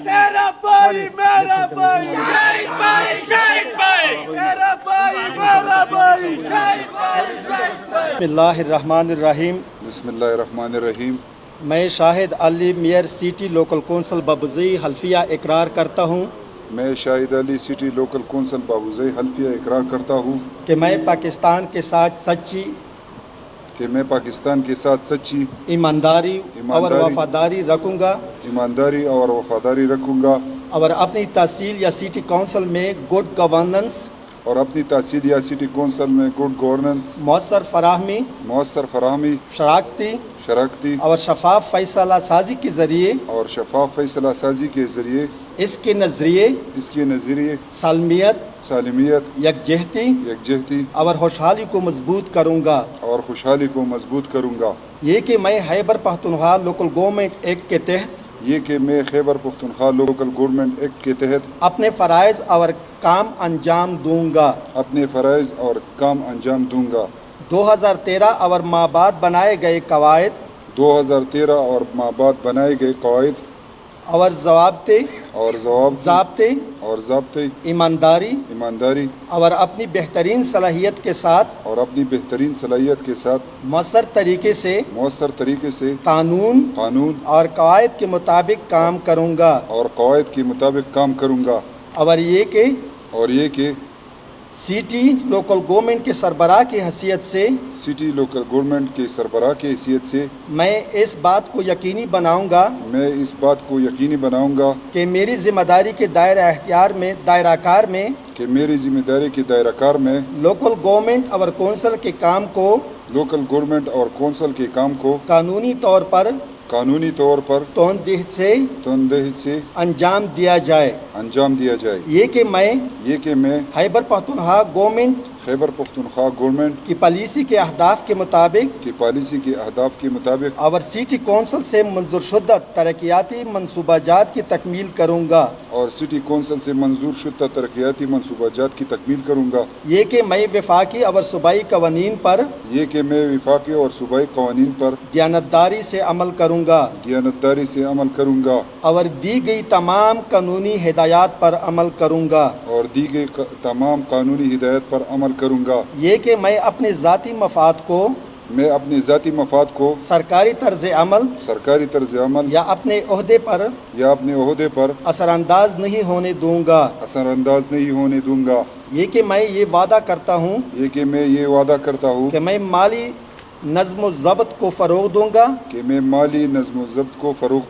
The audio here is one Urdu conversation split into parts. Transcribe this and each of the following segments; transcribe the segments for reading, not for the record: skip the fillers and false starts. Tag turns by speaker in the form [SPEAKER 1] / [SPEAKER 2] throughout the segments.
[SPEAKER 1] تیرا بھائی میرا بھائی شہید بھائی شہید بھائی تیرا بھائی میرا بھائی شہید بھائی شہید بھائی.
[SPEAKER 2] بسم اللہ الرحمن الرحیم.
[SPEAKER 3] بسم اللہ الرحمن الرحیم.
[SPEAKER 2] میں شاہد علی میئر سٹی لوکل کونسل بابوزئی حلفیہ اقرار کرتا ہوں
[SPEAKER 3] میں شاہد علی سٹی لوکل کونسل بابوزئی حلفیہ اقرار کرتا ہوں
[SPEAKER 2] کہ میں پاکستان کے ساتھ سچی ایمانداری اور وفاداری رکھوں گا اور اپنی تحصیل یا سٹی کونسل میں گڈ گورننس
[SPEAKER 3] گڈ گورننس
[SPEAKER 2] مؤثر فراہمی شراکتی اور شفاف فیصلہ سازی کے ذریعے اس کے نظریے سالمیت یکجہتی اور خوشحالی کو مضبوط کروں گا. یہ کہ میں Khyber Pakhtunkhwa local government act کے تحت اپنے فرائض اور کام انجام دوں گا. 2013 اور ماہ بعد بنائے گئے قواعد اور ضابطے ایمانداری اور اپنی بہترین صلاحیت کے ساتھ مؤثر طریقے سے قانون اور قواعد کے مطابق کام کروں گا. اور یہ کہ سٹی لوکل گورنمنٹ کے سربراہ کی حیثیت سے میں اس بات کو یقینی بناؤں گا کہ میری ذمہ داری کے دائرہ کار میں لوکل گورنمنٹ اور کونسل کے کام کو قانونی طور پر تندہی سے انجام دیا جائے. یہ کہ میں خیبر پختونخوا گورنمنٹ کی پالیسی کے اہداف کے مطابق اور سٹی کونسل سے منظور شدہ ترقیاتی منصوبہ جات کی تکمیل کروں گا. یہ کہ میں وفاقی اور صوبائی قوانین پر دیانتداری سے عمل کروں گا اور دی گئی تمام قانونی ہدایات پر عمل کروں گا. یہ کہ میں اپنے ذاتی مفاد کو سرکاری طرز عمل یا اپنے عہدے پر اثر انداز نہیں ہونے دوں گا. یہ کہ میں یہ وعدہ کرتا ہوں کہ میں مالی نظم و ضبط کو فروغ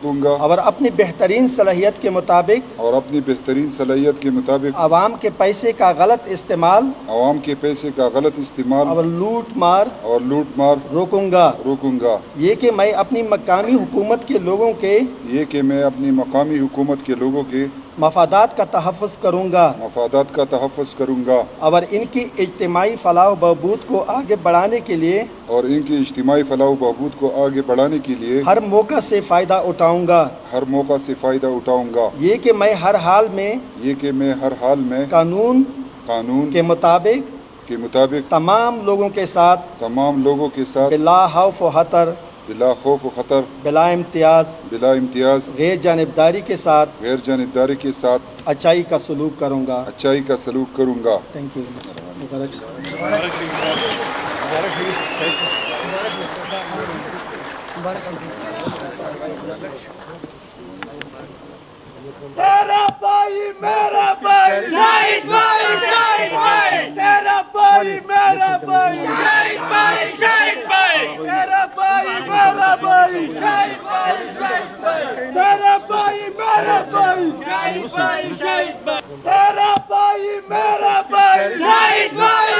[SPEAKER 2] دوں گا اور اپنی بہترین صلاحیت کے مطابق عوام کے پیسے کا غلط استعمال اور لوٹ مار روکوں گا. یہ کہ میں اپنی مقامی حکومت کے لوگوں کے مفادات کا تحفظ کروں گا اور ان کی اجتماعی فلاح و بہبود کو آگے بڑھانے کے لیے ہر موقع سے فائدہ اٹھاؤں گا. یہ کہ میں ہر حال میں قانون کے مطابق تمام لوگوں کے ساتھ بلا خوف و خطر بلا امتیاز غیر جانبداری کے ساتھ اچائی کا سلوک کروں گا. Thank you.
[SPEAKER 1] تیرا بھائی میرا بھائی شہید بھائی شہید بھائی تیرا بھائی میرا بھائی شہید بھائی شہید بھائی تیرا بھائی میرا بھائی شہید بھائی شہید بھائی تیرا بھائی میرا بھائی شہید بھائی شہید بھائی تیرا بھائی میرا بھائی شہید بھائی.